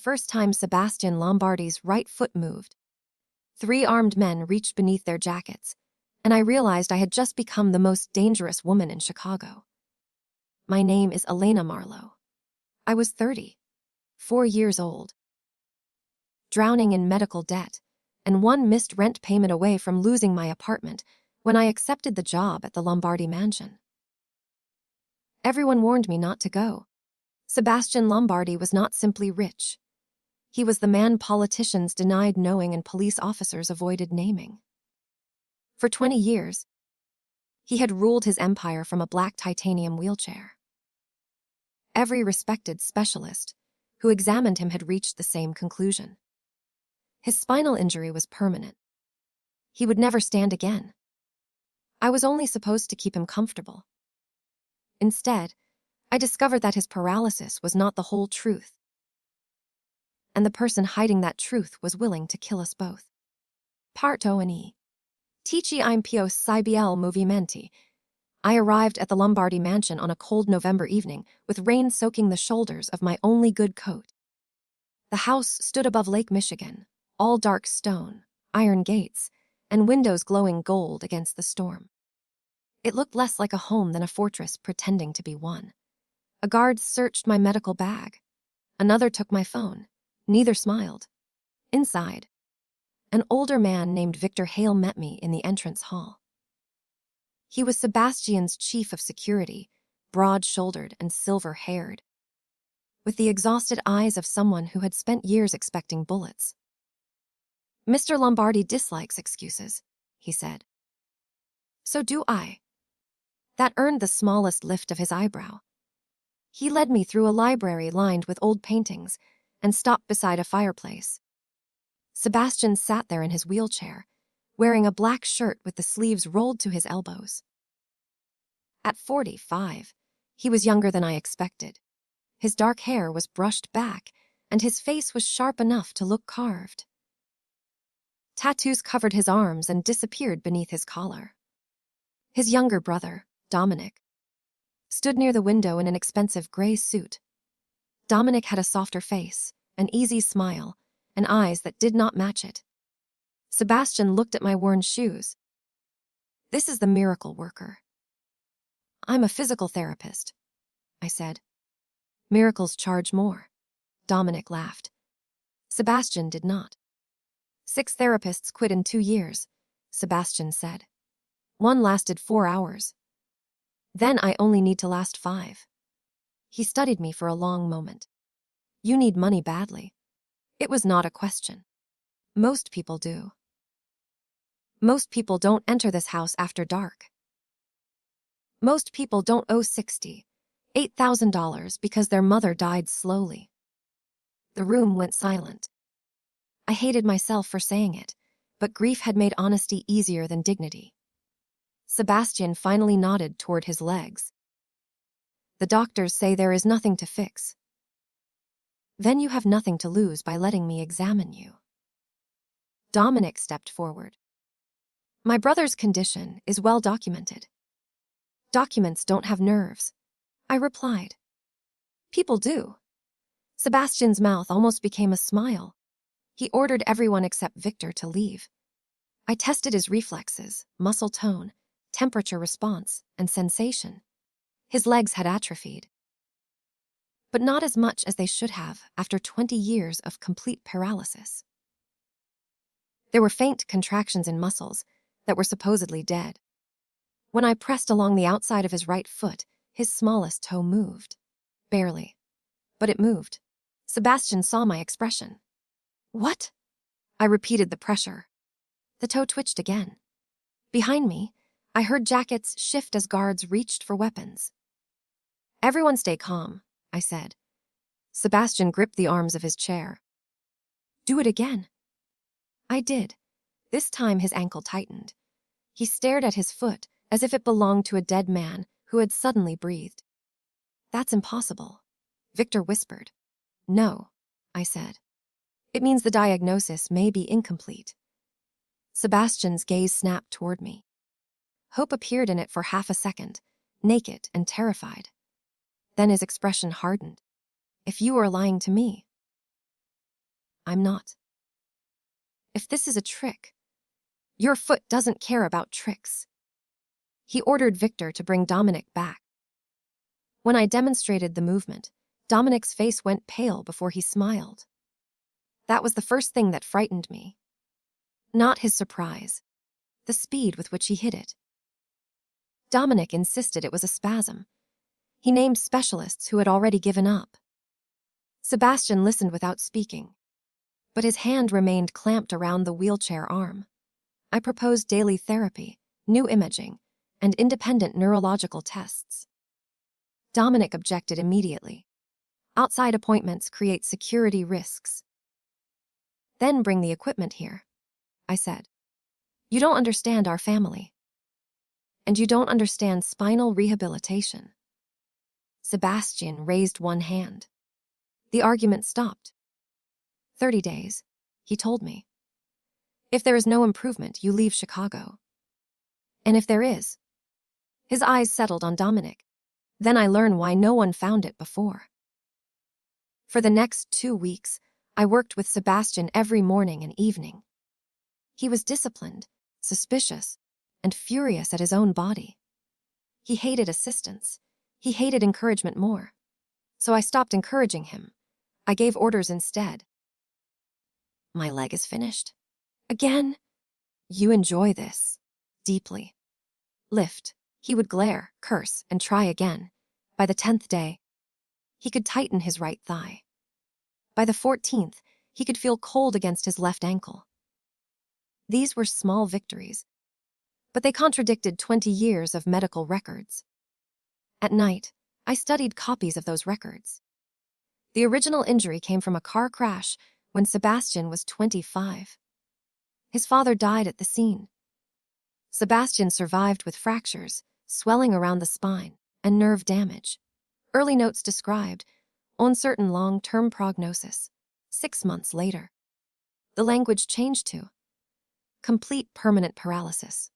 first time Sebastian Lombardi's right foot moved. 3 armed men reached beneath their jackets, and I realized I had just become the most dangerous woman in Chicago. My name is Elena Marlow. I was 30, 4 years old, drowning in medical debt, and one missed rent payment away from losing my apartment when I accepted the job at the Lombardi mansion. Everyone warned me not to go. Sebastian Lombardi was not simply rich. He was the man politicians denied knowing and police officers avoided naming. For 20 years, he had ruled his empire from a black titanium wheelchair. Every respected specialist who examined him had reached the same conclusion. His spinal injury was permanent. He would never stand again. I was only supposed to keep him comfortable. Instead, I discovered that his paralysis was not the whole truth, and the person hiding that truth was willing to kill us both. Part O&E. Tici impios CBL movimenti. I arrived at the Lombardi mansion on a cold November evening, with rain soaking the shoulders of my only good coat. The house stood above Lake Michigan, all dark stone, iron gates, and windows glowing gold against the storm. It looked less like a home than a fortress pretending to be one. A guard searched my medical bag. Another took my phone. Neither smiled. Inside, an older man named Victor Hale met me in the entrance hall. He was Sebastian's chief of security, broad-shouldered and silver-haired, with the exhausted eyes of someone who had spent years expecting bullets. "Mr. Lombardi dislikes excuses," he said. "So do I." That earned the smallest lift of his eyebrow. He led me through a library lined with old paintings and stopped beside a fireplace. Sebastian sat there in his wheelchair, wearing a black shirt with the sleeves rolled to his elbows. At 45, he was younger than I expected. His dark hair was brushed back, and his face was sharp enough to look carved. Tattoos covered his arms and disappeared beneath his collar. His younger brother, Dominic, stood near the window in an expensive gray suit. Dominic had a softer face, an easy smile, and eyes that did not match it. Sebastian looked at my worn shoes. "This is the miracle worker." "I'm a physical therapist," I said. "Miracles charge more." Dominic laughed. Sebastian did not. 6 therapists quit in 2 years, Sebastian said. One lasted 4 hours. Then I only need to last 5. He studied me for a long moment. "You need money badly." It was not a question. Most people do. Most people don't enter this house after dark. Most people don't owe $68,000 because their mother died slowly. The room went silent. I hated myself for saying it, but grief had made honesty easier than dignity. Sebastian finally nodded toward his legs. "The doctors say there is nothing to fix." "Then you have nothing to lose by letting me examine you." Dominic stepped forward. "My brother's condition is well documented." "Documents don't have nerves," I replied. "People do." Sebastian's mouth almost became a smile. He ordered everyone except Victor to leave. I tested his reflexes, muscle tone, temperature response, and sensation. His legs had atrophied, but not as much as they should have after 20 years of complete paralysis. There were faint contractions in muscles that were supposedly dead. When I pressed along the outside of his right foot, his smallest toe moved. Barely, but it moved. Sebastian saw my expression. "What?" I repeated the pressure. The toe twitched again. Behind me, I heard jackets shift as guards reached for weapons. "Everyone stay calm," I said. Sebastian gripped the arms of his chair. "Do it again." I did. This time his ankle tightened. He stared at his foot as if it belonged to a dead man who had suddenly breathed. "That's impossible," Victor whispered. "No," I said. "It means the diagnosis may be incomplete." Sebastian's gaze snapped toward me. Hope appeared in it for half a second, naked and terrified. Then his expression hardened. "If you are lying to me." I'm not. If this is a trick, your foot doesn't care about tricks. He ordered Victor to bring Dominic back. When I demonstrated the movement, Dominic's face went pale before he smiled. That was the first thing that frightened me. Not his surprise, the speed with which he hit it. Dominic insisted it was a spasm. He named specialists who had already given up. Sebastian listened without speaking, but his hand remained clamped around the wheelchair arm. I proposed daily therapy, new imaging, and independent neurological tests. Dominic objected immediately. Outside appointments create security risks. Then bring the equipment here, I said. You don't understand our family. And you don't understand spinal rehabilitation. Sebastian raised one hand. The argument stopped. 30 days, he told me. If there is no improvement, you leave Chicago. And if there is? His eyes settled on Dominic. Then I learn why no one found it before. For the next 2 weeks, I worked with Sebastian every morning and evening. He was disciplined, suspicious, and furious at his own body. He hated assistance. He hated encouragement more. So I stopped encouraging him. I gave orders instead. My leg is finished. Again? You enjoy this. Deeply. Lift. He would glare, curse, and try again. By the 10th day, he could tighten his right thigh. By the 14th, he could feel cold against his left ankle. These were small victories, but they contradicted 20 years of medical records. At night, I studied copies of those records. The original injury came from a car crash when Sebastian was 25. His father died at the scene. Sebastian survived with fractures, swelling around the spine, and nerve damage. Early notes described uncertain long-term prognosis. 6 months later, the language changed to complete permanent paralysis.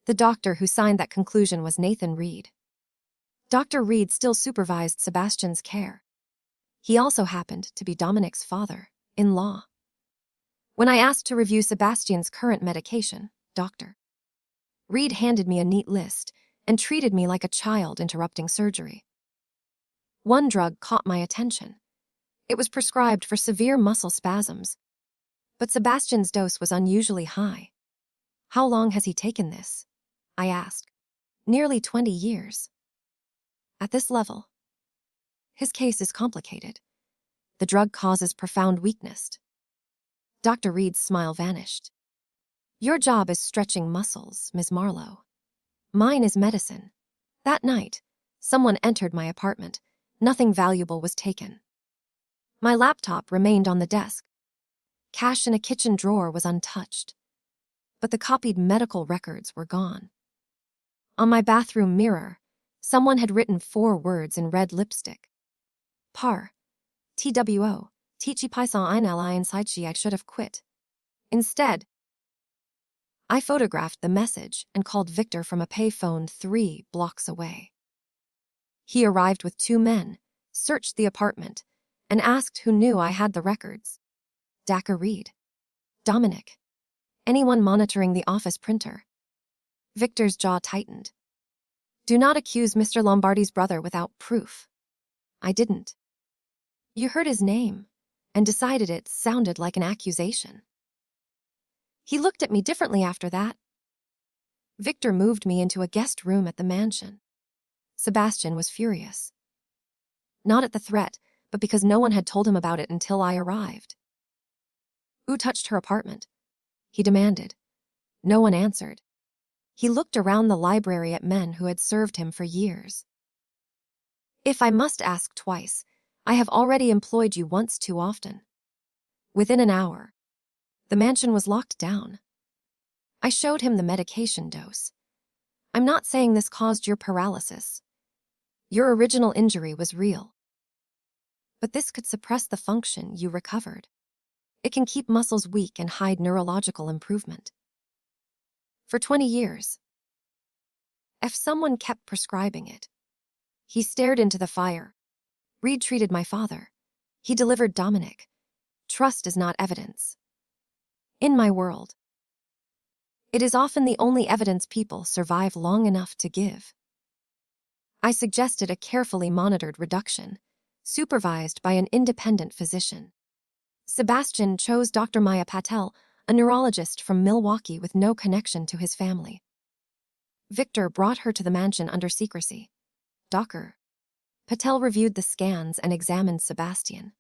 The doctor who signed that conclusion was Nathan Reed. Dr. Reed still supervised Sebastian's care. He also happened to be Dominic's father-in-law. When I asked to review Sebastian's current medication, Dr. Reed handed me a neat list and treated me like a child interrupting surgery. One drug caught my attention. It was prescribed for severe muscle spasms, but Sebastian's dose was unusually high. How long has he taken this? I asked. Nearly 20 years. At this level, his case is complicated. The drug causes profound weakness. Dr. Reed's smile vanished. Your job is stretching muscles, Ms. Marlow. Mine is medicine. That night, someone entered my apartment. Nothing valuable was taken. My laptop remained on the desk. Cash in a kitchen drawer was untouched. But the copied medical records were gone. On my bathroom mirror, someone had written 4 words in red lipstick. Par. TWO. Tichi Paisan Einli inside she I should have quit. Instead, I photographed the message and called Victor from a payphone 3 blocks away. He arrived with 2 men, searched the apartment, and asked who knew I had the records. Dr. Reed. Dominic. Anyone monitoring the office printer. Victor's jaw tightened. Do not accuse Mr. Lombardi's brother without proof. I didn't. You heard his name and decided it sounded like an accusation. He looked at me differently after that. Victor moved me into a guest room at the mansion. Sebastian was furious. Not at the threat, but because no one had told him about it until I arrived. Who touched her apartment? He demanded. No one answered. He looked around the library at men who had served him for years. If I must ask twice, I have already employed you once too often. Within an hour, the mansion was locked down. I showed him the medication dose. I'm not saying this caused your paralysis. Your original injury was real. But this could suppress the function you recovered. It can keep muscles weak and hide neurological improvement. For 20 years. If someone kept prescribing it. He stared into the fire. Reed treated my father. He delivered Dominic. Trust is not evidence. In my world, it is often the only evidence people survive long enough to give. I suggested a carefully monitored reduction, supervised by an independent physician. Sebastian chose Dr. Maya Patel, a neurologist from Milwaukee with no connection to his family. Victor brought her to the mansion under secrecy. Dr. Patel reviewed the scans and examined Sebastian.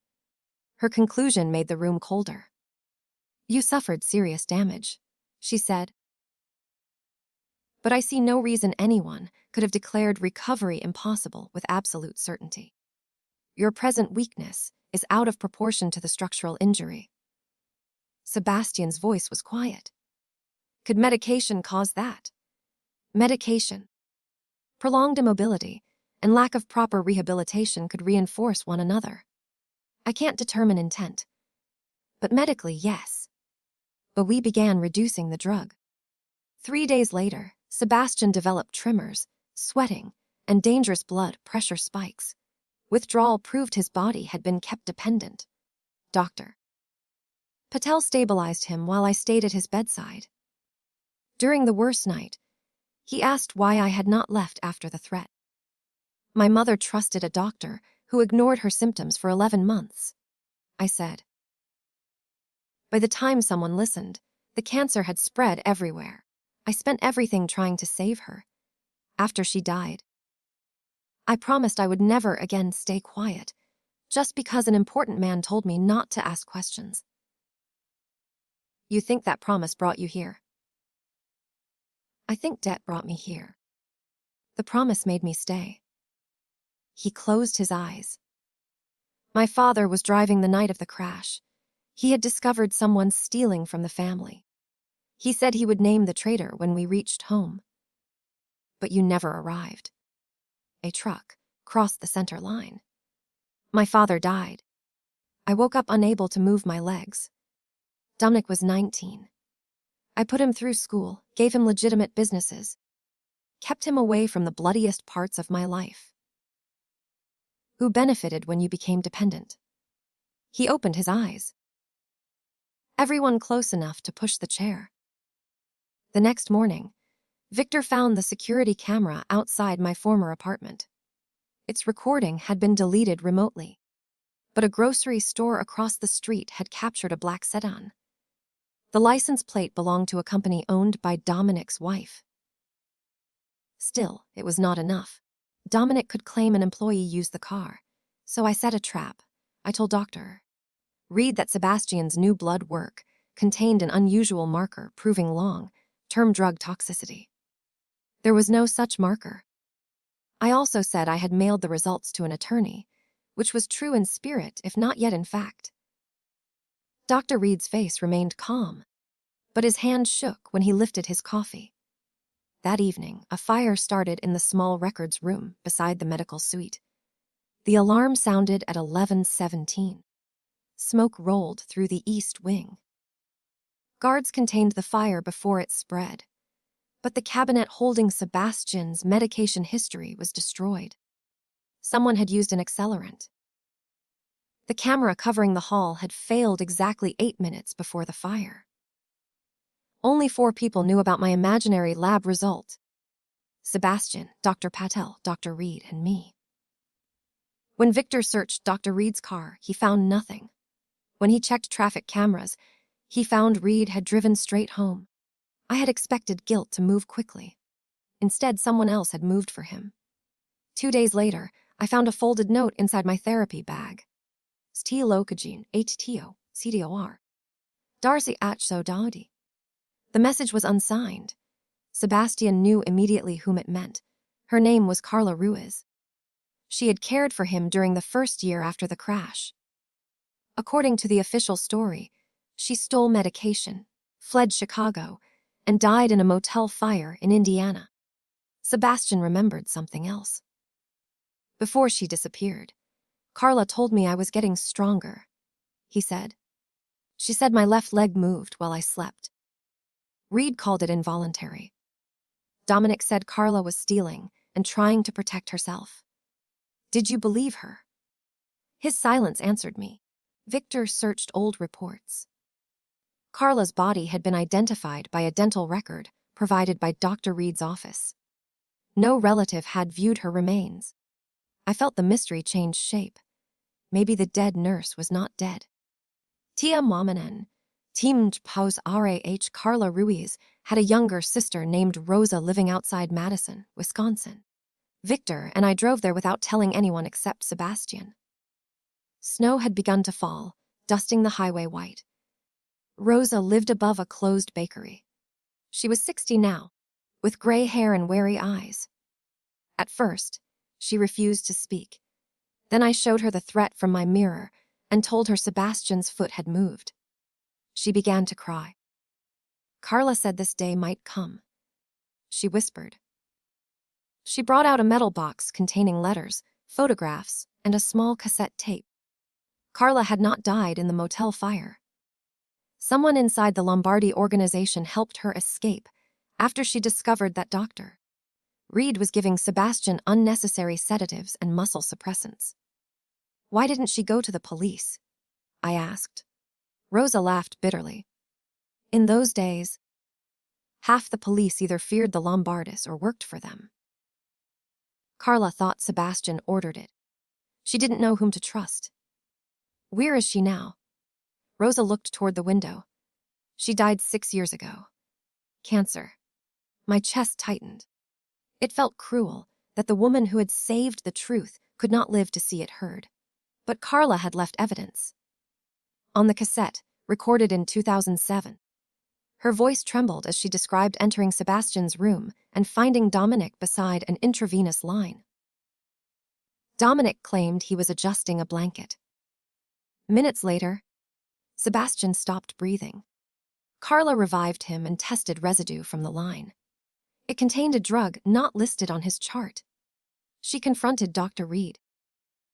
Her conclusion made the room colder. "You suffered serious damage," she said. "But I see no reason anyone could have declared recovery impossible with absolute certainty. Your present weakness is out of proportion to the structural injury." Sebastian's voice was quiet. Could medication cause that? Medication, prolonged immobility, and lack of proper rehabilitation could reinforce one another. I can't determine intent. But medically, yes. But we began reducing the drug. 3 days later, Sebastian developed tremors, sweating, and dangerous blood pressure spikes. Withdrawal proved his body had been kept dependent. Dr. Patel stabilized him while I stayed at his bedside. During the worst night, he asked why I had not left after the threat. My mother trusted a doctor who ignored her symptoms for 11 months, I said. By the time someone listened, the cancer had spread everywhere. I spent everything trying to save her. After she died, I promised I would never again stay quiet, just because an important man told me not to ask questions. You think that promise brought you here? I think debt brought me here. The promise made me stay. He closed his eyes. My father was driving the night of the crash. He had discovered someone stealing from the family. He said he would name the traitor when we reached home. But you never arrived. A truck crossed the center line. My father died. I woke up unable to move my legs. Dominic was 19. I put him through school, gave him legitimate businesses, kept him away from the bloodiest parts of my life. Who benefited when you became dependent? He opened his eyes. Everyone close enough to push the chair. The next morning, Victor found the security camera outside my former apartment. Its recording had been deleted remotely, but a grocery store across the street had captured a black sedan. The license plate belonged to a company owned by Dominic's wife. Still, it was not enough. Dominic could claim an employee used the car, so I set a trap. I told Dr. Reed that Sebastian's new blood work contained an unusual marker proving long-term drug toxicity. There was no such marker. I also said I had mailed the results to an attorney, which was true in spirit if not yet in fact. Dr. Reed's face remained calm, but his hand shook when he lifted his coffee. That evening, a fire started in the small records room beside the medical suite. The alarm sounded at 11:17. Smoke rolled through the east wing. Guards contained the fire before it spread, but the cabinet holding Sebastian's medication history was destroyed. Someone had used an accelerant. The camera covering the hall had failed exactly 8 minutes before the fire. Only 4 people knew about my imaginary lab result: Sebastian, Dr. Patel, Dr. Reed, and me. When Victor searched Dr. Reed's car, he found nothing. When he checked traffic cameras, he found Reed had driven straight home. I had expected guilt to move quickly. Instead, someone else had moved for him. 2 days later, I found a folded note inside my therapy bag. Stiolokagene, HTO, CDOR. Darcy Atcho Dowdy. The message was unsigned. Sebastian knew immediately whom it meant. Her name was Carla Ruiz. She had cared for him during the first year after the crash. According to the official story, she stole medication, fled Chicago, and died in a motel fire in Indiana. Sebastian remembered something else. Before she disappeared, Carla told me I was getting stronger, he said. She said my left leg moved while I slept. Reed called it involuntary. Dominic said Carla was stealing and trying to protect herself. Did you believe her? His silence answered me. Victor searched old reports. Carla's body had been identified by a dental record provided by Dr. Reed's office. No relative had viewed her remains. I felt the mystery change shape. Maybe the dead nurse was not dead. Tia Mamanen, Teamed Paus Rah Carla Ruiz, had a younger sister named Rosa living outside Madison, Wisconsin. Victor and I drove there without telling anyone except Sebastian. Snow had begun to fall, dusting the highway white. Rosa lived above a closed bakery. She was 60 now, with gray hair and wary eyes. At first, she refused to speak. Then I showed her the threat from my mirror and told her Sebastian's foot had moved. She began to cry. Carla said this day might come. She whispered. She brought out a metal box containing letters, photographs, and a small cassette tape. Carla had not died in the motel fire. Someone inside the Lombardi organization helped her escape after she discovered that Dr. Reed was giving Sebastian unnecessary sedatives and muscle suppressants. Why didn't she go to the police? I asked. Rosa laughed bitterly. In those days, half the police either feared the Lombardis or worked for them. Carla thought Sebastian ordered it. She didn't know whom to trust. Where is she now? Rosa looked toward the window. She died 6 years ago. Cancer. My chest tightened. It felt cruel that the woman who had saved the truth could not live to see it heard. But Carla had left evidence. On the cassette, recorded in 2007. Her voice trembled as she described entering Sebastian's room and finding Dominic beside an intravenous line. Dominic claimed he was adjusting a blanket. Minutes later, Sebastian stopped breathing. Carla revived him and tested residue from the line. It contained a drug not listed on his chart. She confronted Dr. Reed.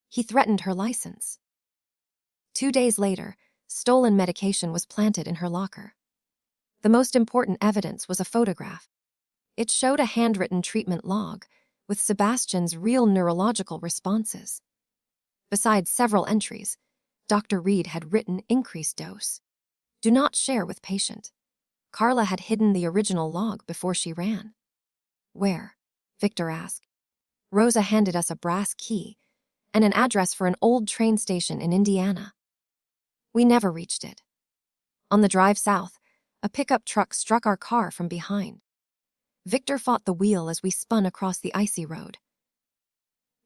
He threatened her license. 2 days later, stolen medication was planted in her locker. The most important evidence was a photograph. It showed a handwritten treatment log with Sebastian's real neurological responses. Besides several entries, Dr. Reed had written increased dose. Do not share with patient. Carla had hidden the original log before she ran. Where? Victor asked. Rosa handed us a brass key and an address for an old train station in Indiana. We never reached it. On the drive south, a pickup truck struck our car from behind. Victor fought the wheel as we spun across the icy road.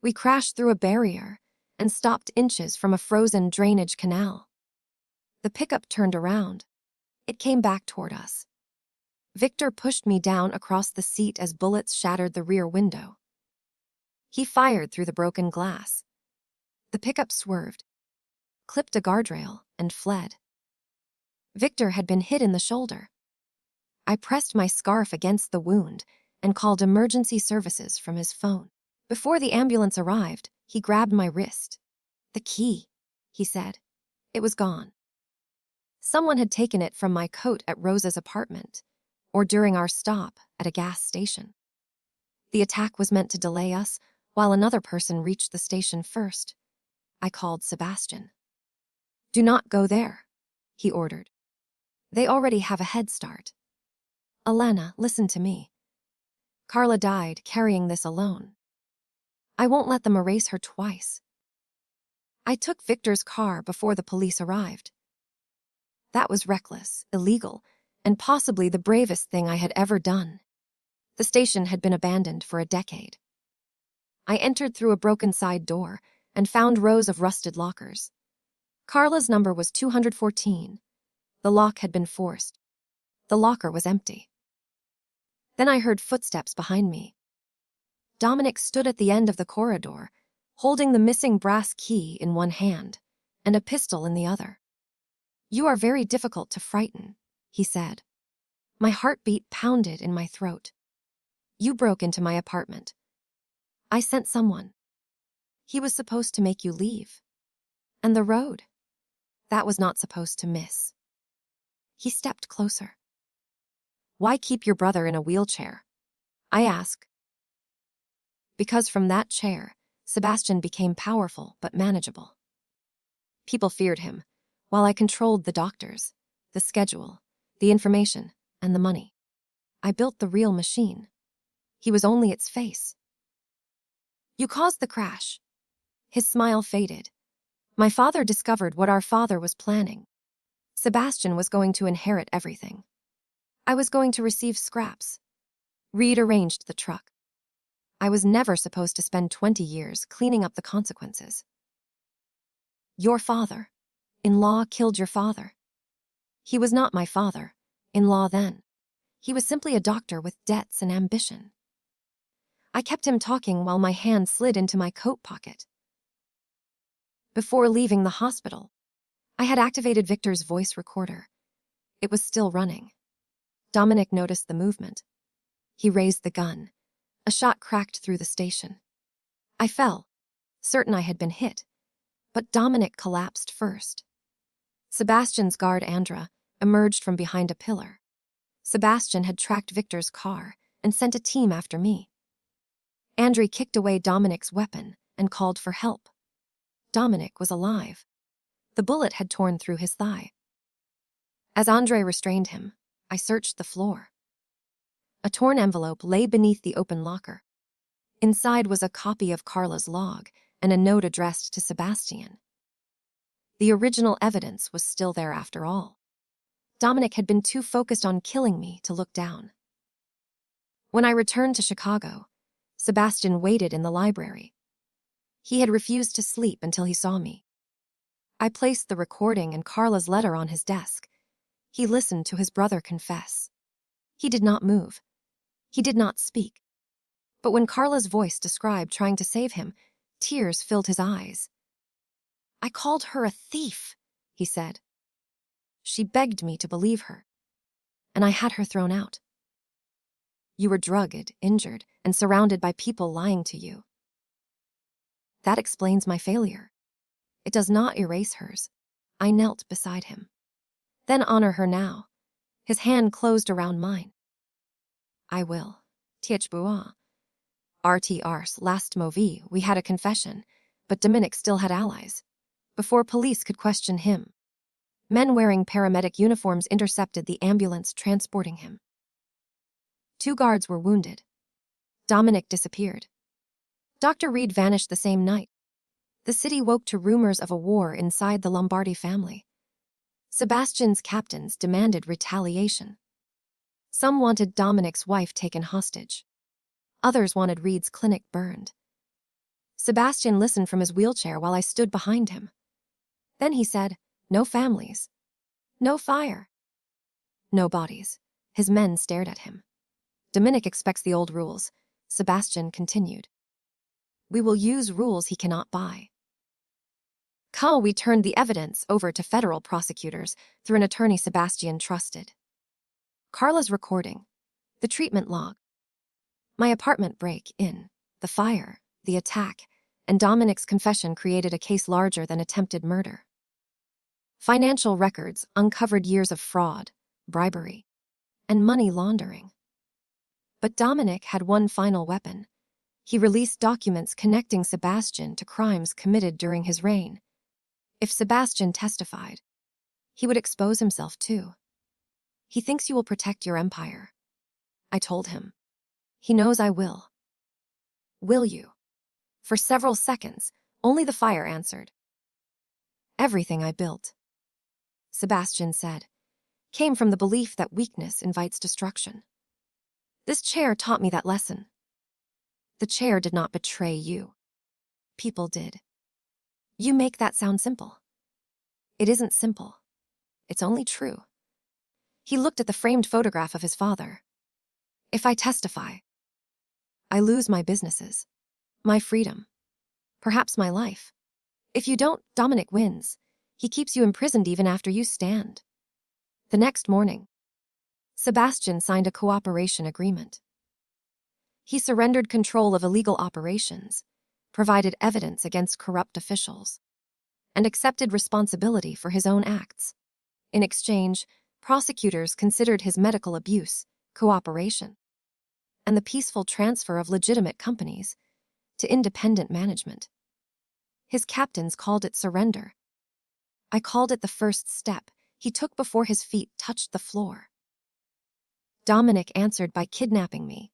We crashed through a barrier and stopped inches from a frozen drainage canal. The pickup turned around. It came back toward us. Victor pushed me down across the seat as bullets shattered the rear window. He fired through the broken glass. The pickup swerved, clipped a guardrail, and fled. Victor had been hit in the shoulder. I pressed my scarf against the wound and called emergency services from his phone. Before the ambulance arrived, he grabbed my wrist. The key, he said. It was gone. Someone had taken it from my coat at Rosa's apartment, or during our stop at a gas station. The attack was meant to delay us, while another person reached the station first. I called Sebastian. Do not go there, he ordered. They already have a head start. Elena, listen to me. Carla died carrying this alone. I won't let them erase her twice. I took Victor's car before the police arrived. That was reckless, illegal, and possibly the bravest thing I had ever done. The station had been abandoned for a decade. I entered through a broken side door and found rows of rusted lockers. Carla's number was 214. The lock had been forced. The locker was empty. Then I heard footsteps behind me. Dominic stood at the end of the corridor, holding the missing brass key in one hand and a pistol in the other. You are very difficult to frighten, he said. My heartbeat pounded in my throat. You broke into my apartment. I sent someone. He was supposed to make you leave. And the road. That was not supposed to miss. He stepped closer. Why keep your brother in a wheelchair? I asked. Because from that chair, Sebastian became powerful but manageable. People feared him, while I controlled the doctors, the schedule, the information, and the money. I built the real machine. He was only its face. You caused the crash. His smile faded. My father discovered what our father was planning. Sebastian was going to inherit everything. I was going to receive scraps. Reed arranged the truck. I was never supposed to spend 20 years cleaning up the consequences. Your father-in-law killed your father. He was not my father-in-law then. He was simply a doctor with debts and ambition. I kept him talking while my hand slid into my coat pocket. Before leaving the hospital, I had activated Victor's voice recorder. It was still running. Dominic noticed the movement. He raised the gun. A shot cracked through the station. I fell, certain I had been hit, but Dominic collapsed first. Sebastian's guard, Andra, emerged from behind a pillar. Sebastian had tracked Victor's car and sent a team after me. Andre kicked away Dominic's weapon and called for help. Dominic was alive. The bullet had torn through his thigh. As Andre restrained him, I searched the floor. A torn envelope lay beneath the open locker. Inside was a copy of Carla's log and a note addressed to Sebastian. The original evidence was still there after all. Dominic had been too focused on killing me to look down. When I returned to Chicago, Sebastian waited in the library. He had refused to sleep until he saw me. I placed the recording and Carla's letter on his desk. He listened to his brother confess. He did not move. He did not speak. But when Carla's voice described trying to save him, tears filled his eyes. I called her a thief, he said. She begged me to believe her, and I had her thrown out. You were drugged, injured, and surrounded by people lying to you. That explains my failure. It does not erase hers. I knelt beside him. Then honor her now. His hand closed around mine. I will. Tiech Bua. RTR's last movie, we had a confession, but Dominic still had allies. Before police could question him, men wearing paramedic uniforms intercepted the ambulance transporting him. 2 guards were wounded. Dominic disappeared. Dr. Reed vanished the same night. The city woke to rumors of a war inside the Lombardi family. Sebastian's captains demanded retaliation. Some wanted Dominic's wife taken hostage. Others wanted Reed's clinic burned. Sebastian listened from his wheelchair while I stood behind him. Then he said, no families. No fire. No bodies. His men stared at him. Dominic expects the old rules. Sebastian continued. We will use rules he cannot buy. We turned the evidence over to federal prosecutors through an attorney Sebastian trusted. Carla's recording, the treatment log, my apartment break-in, the fire, the attack, and Dominic's confession created a case larger than attempted murder. Financial records uncovered years of fraud, bribery, and money laundering. But Dominic had one final weapon. He released documents connecting Sebastian to crimes committed during his reign. If Sebastian testified, he would expose himself too. He thinks you will protect your empire. I told him. He knows I will. Will you? For several seconds, only the fire answered. Everything I built, Sebastian said, came from the belief that weakness invites destruction. This chair taught me that lesson. The chair did not betray you. People did. You make that sound simple. It isn't simple. It's only true. He looked at the framed photograph of his father. If I testify, I lose my businesses, my freedom, perhaps my life. If you don't, Dominic wins. He keeps you imprisoned even after you stand. The next morning, Sebastian signed a cooperation agreement. He surrendered control of illegal operations, provided evidence against corrupt officials, and accepted responsibility for his own acts. In exchange, prosecutors considered his medical abuse, cooperation, and the peaceful transfer of legitimate companies to independent management. His captains called it surrender. I called it the first step he took before his feet touched the floor. Dominic answered by kidnapping me.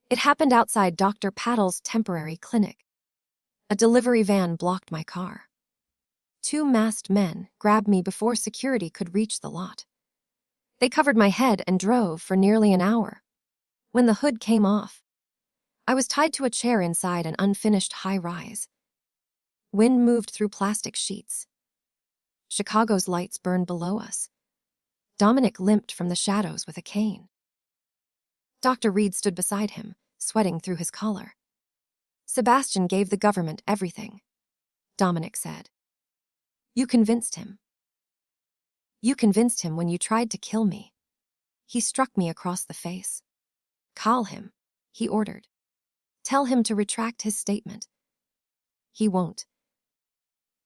It happened outside Dr. Paddle's temporary clinic. A delivery van blocked my car. 2 masked men grabbed me before security could reach the lot. They covered my head and drove for nearly an hour. When the hood came off, I was tied to a chair inside an unfinished high-rise. Wind moved through plastic sheets. Chicago's lights burned below us. Dominic limped from the shadows with a cane. Dr. Reed stood beside him, sweating through his collar. Sebastian gave the government everything, Dominic said. You convinced him. You convinced him when you tried to kill me. He struck me across the face. Call him, he ordered. Tell him to retract his statement. He won't.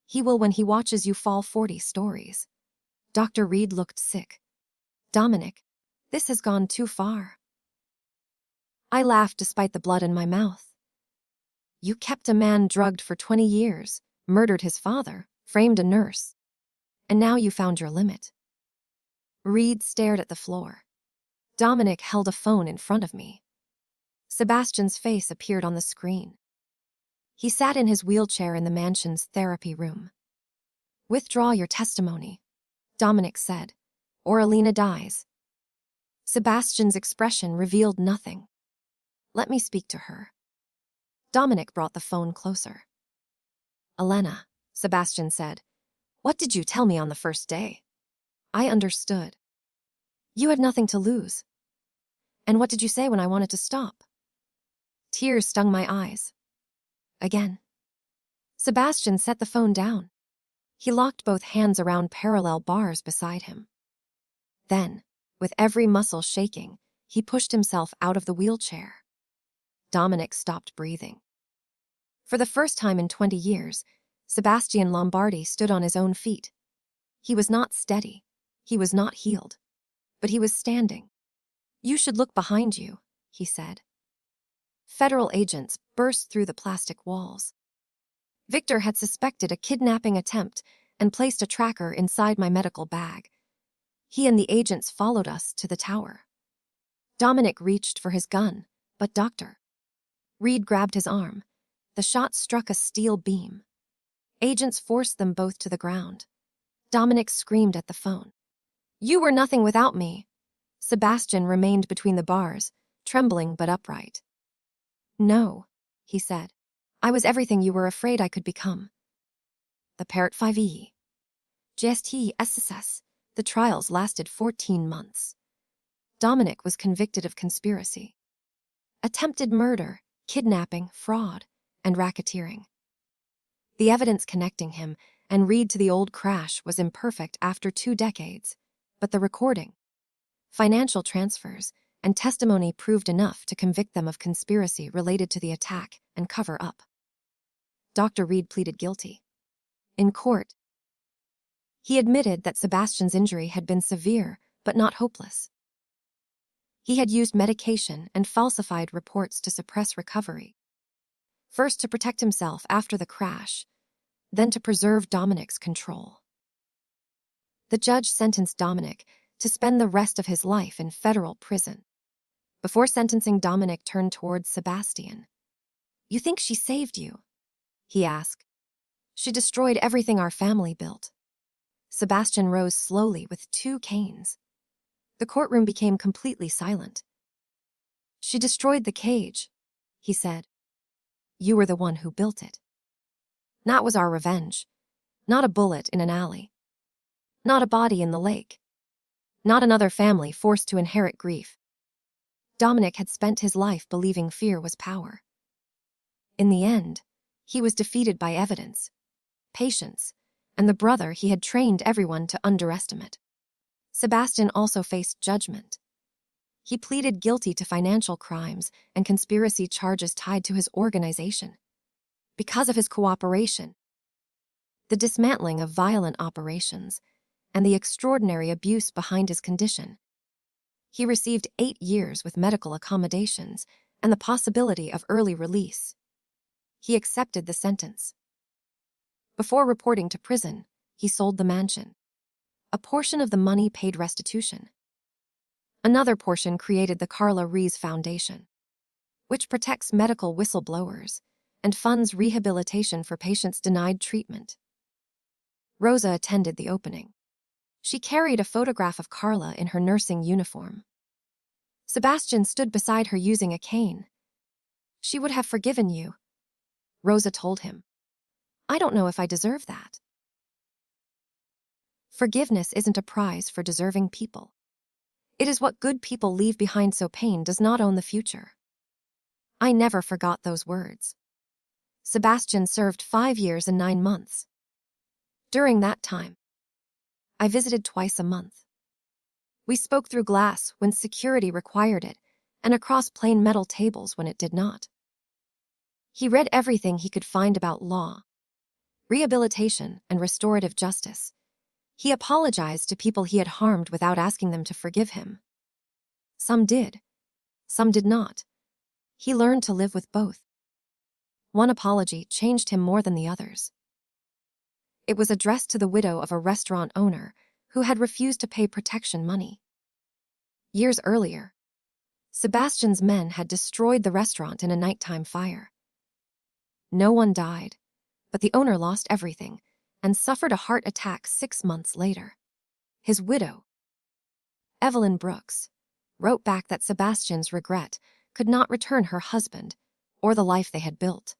He will when he watches you fall 40 stories. Dr. Reed looked sick. Dominic, this has gone too far. I laughed despite the blood in my mouth. You kept a man drugged for 20 years, murdered his father, framed a nurse. And now you found your limit. Reed stared at the floor. Dominic held a phone in front of me. Sebastian's face appeared on the screen. He sat in his wheelchair in the mansion's therapy room. Withdraw your testimony, Dominic said, or Elena dies. Sebastian's expression revealed nothing. Let me speak to her. Dominic brought the phone closer. Elena, Sebastian said, what did you tell me on the first day? I understood. You had nothing to lose. And what did you say when I wanted to stop? Tears stung my eyes. Again. Sebastian set the phone down. He locked both hands around parallel bars beside him. Then, with every muscle shaking, he pushed himself out of the wheelchair. Dominic stopped breathing. For the first time in 20 years, Sebastian Lombardi stood on his own feet. He was not steady. He was not healed. But he was standing. You should look behind you, he said. Federal agents burst through the plastic walls. Victor had suspected a kidnapping attempt and placed a tracker inside my medical bag. He and the agents followed us to the tower. Dominic reached for his gun, but Dr. Reed grabbed his arm. The shot struck a steel beam. Agents forced them both to the ground. Dominic screamed at the phone. You were nothing without me. Sebastian remained between the bars, trembling but upright. No, he said. I was everything you were afraid I could become. The Parrot 5e. JST SSS. The trials lasted 14 months. Dominic was convicted of conspiracy. Attempted murder, kidnapping, fraud, and racketeering. The evidence connecting him and Reed to the old crash was imperfect after 2 decades, but the recording, financial transfers, and testimony proved enough to convict them of conspiracy related to the attack and cover up. Dr. Reed pleaded guilty. In court, he admitted that Sebastian's injury had been severe but not hopeless. He had used medication and falsified reports to suppress recovery. First to protect himself after the crash, then to preserve Dominic's control. The judge sentenced Dominic to spend the rest of his life in federal prison. Before sentencing, Dominic turned towards Sebastian. You think she saved you? He asked. She destroyed everything our family built. Sebastian rose slowly with 2 canes. The courtroom became completely silent. She destroyed the cage, he said. You were the one who built it. That was our revenge. Not a bullet in an alley. Not a body in the lake. Not another family forced to inherit grief. Dominic had spent his life believing fear was power. In the end, he was defeated by evidence, patience, and the brother he had trained everyone to underestimate. Sebastian also faced judgment. He pleaded guilty to financial crimes and conspiracy charges tied to his organization. Because of his cooperation, the dismantling of violent operations, and the extraordinary abuse behind his condition, he received 8 years with medical accommodations and the possibility of early release. He accepted the sentence. Before reporting to prison, He sold the mansion. A portion of the money paid restitution. Another portion created the Carla Rees Foundation, which protects medical whistleblowers and funds rehabilitation for patients denied treatment. Rosa attended the opening. She carried a photograph of Carla in her nursing uniform. Sebastian stood beside her using a cane. "She would have forgiven you," Rosa told him. "I don't know if I deserve that." Forgiveness isn't a prize for deserving people. It is what good people leave behind so pain does not own the future. I never forgot those words. Sebastian served 5 years and 9 months. During that time, I visited twice a month. We spoke through glass when security required it, and across plain metal tables when it did not. He read everything he could find about law, rehabilitation, and restorative justice. He apologized to people he had harmed without asking them to forgive him. Some did, some did not. He learned to live with both. One apology changed him more than the others. It was addressed to the widow of a restaurant owner who had refused to pay protection money. Years earlier, Sebastian's men had destroyed the restaurant in a nighttime fire. No one died, but the owner lost everything and suffered a heart attack 6 months later. His widow, Evelyn Brooks, wrote back that Sebastian's regret could not return her husband or the life they had built.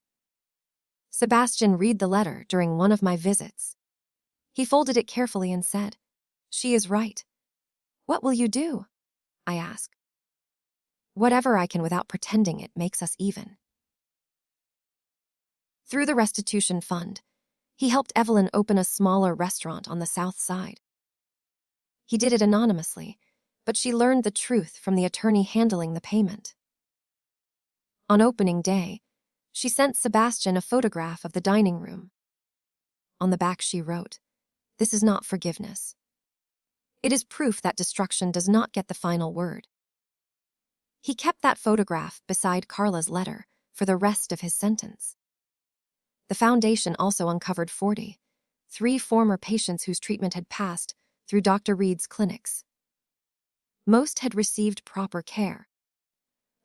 Sebastian read the letter during one of my visits. He folded it carefully and said, "She is right." "What will you do?" I asked. "Whatever I can without pretending it makes us even." Through the restitution fund, he helped Evelyn open a smaller restaurant on the south side. He did it anonymously, but she learned the truth from the attorney handling the payment. On opening day, she sent Sebastian a photograph of the dining room. On the back she wrote, "This is not forgiveness. It is proof that destruction does not get the final word." He kept that photograph beside Carla's letter for the rest of his sentence. The foundation also uncovered 43 former patients whose treatment had passed through Dr. Reed's clinics. Most had received proper care,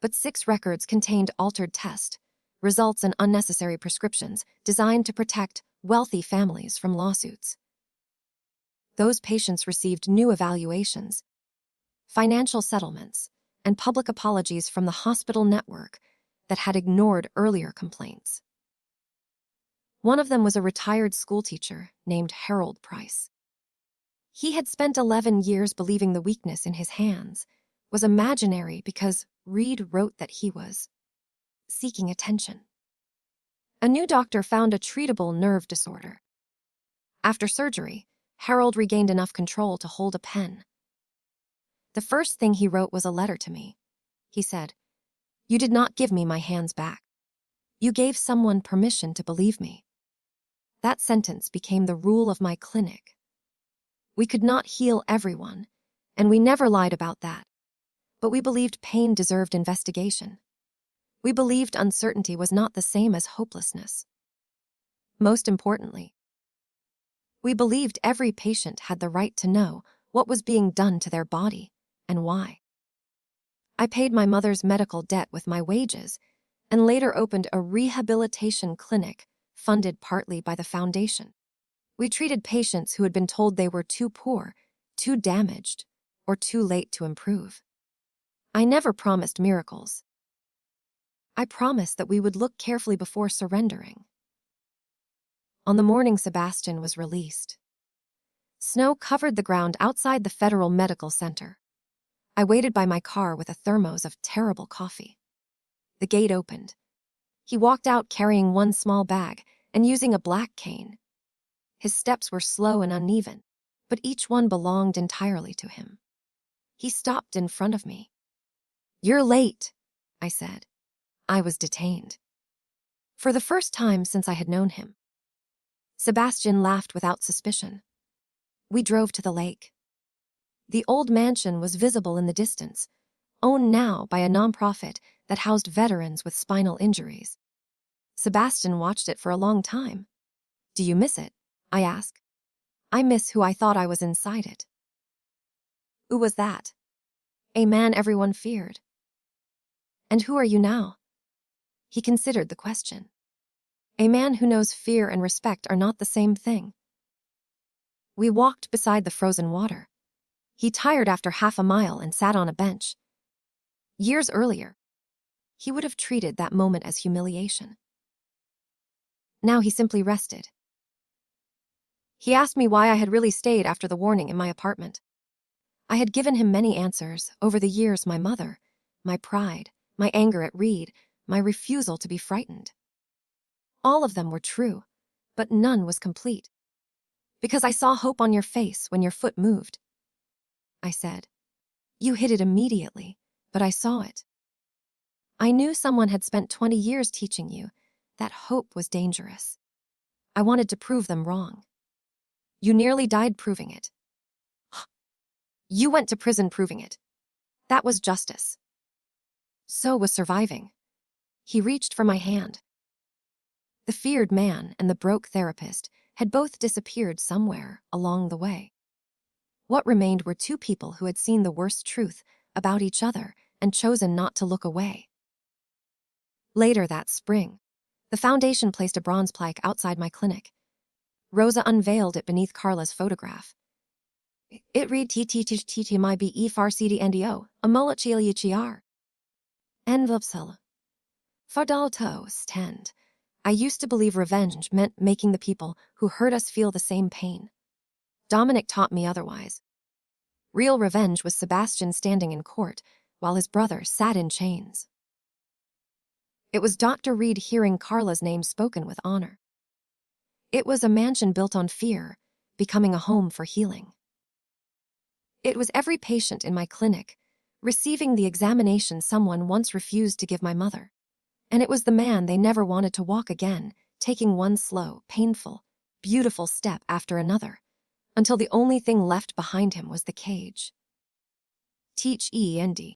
but 6 records contained altered test results and unnecessary prescriptions designed to protect wealthy families from lawsuits. Those patients received new evaluations, financial settlements, and public apologies from the hospital network that had ignored earlier complaints. One of them was a retired schoolteacher named Harold Price. He had spent 11 years believing the weakness in his hands was imaginary because Reed wrote that he was seeking attention. A new doctor found a treatable nerve disorder. After surgery, Harold regained enough control to hold a pen. The first thing he wrote was a letter to me. He said, "You did not give me my hands back. You gave someone permission to believe me." That sentence became the rule of my clinic. We could not heal everyone, and we never lied about that. But we believed pain deserved investigation. We believed uncertainty was not the same as hopelessness. Most importantly, we believed every patient had the right to know what was being done to their body and why. I paid my mother's medical debt with my wages and later opened a rehabilitation clinic funded partly by the foundation. We treated patients who had been told they were too poor, too damaged, or too late to improve. I never promised miracles. I promised that we would look carefully before surrendering. On the morning Sebastian was released, snow covered the ground outside the Federal Medical Center. I waited by my car with a thermos of terrible coffee. The gate opened. He walked out carrying one small bag and using a black cane. His steps were slow and uneven, but each one belonged entirely to him. He stopped in front of me. "You're late," I said. I was detained. For the first time since I had known him. Sebastian laughed without suspicion. We drove to the lake. The old mansion was visible in the distance, owned now by a nonprofit that housed veterans with spinal injuries. Sebastian watched it for a long time. "Do you miss it?" I asked. I miss who I thought I was inside it. Who was that? A man everyone feared. And who are you now? He considered the question. A man who knows fear and respect are not the same thing. We walked beside the frozen water. He tired after half a mile and sat on a bench. Years earlier, he would have treated that moment as humiliation. Now he simply rested. He asked me why I had really stayed after the warning in my apartment. I had given him many answers over the years: my mother, my pride, my anger at Reed, my refusal to be frightened. All of them were true, but none was complete. Because I saw hope on your face when your foot moved, I said. You hid it immediately, but I saw it. I knew someone had spent 20 years teaching you that hope was dangerous. I wanted to prove them wrong. You nearly died proving it. You went to prison proving it. That was justice. So was surviving. He reached for my hand. The feared man and the broke therapist had both disappeared somewhere along the way. What remained were two people who had seen the worst truth about each other and chosen not to look away. Later that spring, the foundation placed a bronze plaque outside my clinic. Rosa unveiled it beneath Carla's photograph. It read TTTTTMIBE FARCDNDO, AMOLACHILICHIR. Envelopsel. Fardalto stand. I used to believe revenge meant making the people who hurt us feel the same pain. Dominic taught me otherwise. Real revenge was Sebastian standing in court while his brother sat in chains. It was Dr. Reed hearing Carla's name spoken with honor. It was a mansion built on fear, becoming a home for healing. It was every patient in my clinic receiving the examination someone once refused to give my mother. And it was the man they never wanted to walk again, taking one slow, painful, beautiful step after another, until the only thing left behind him was the cage. Teach E. N. D.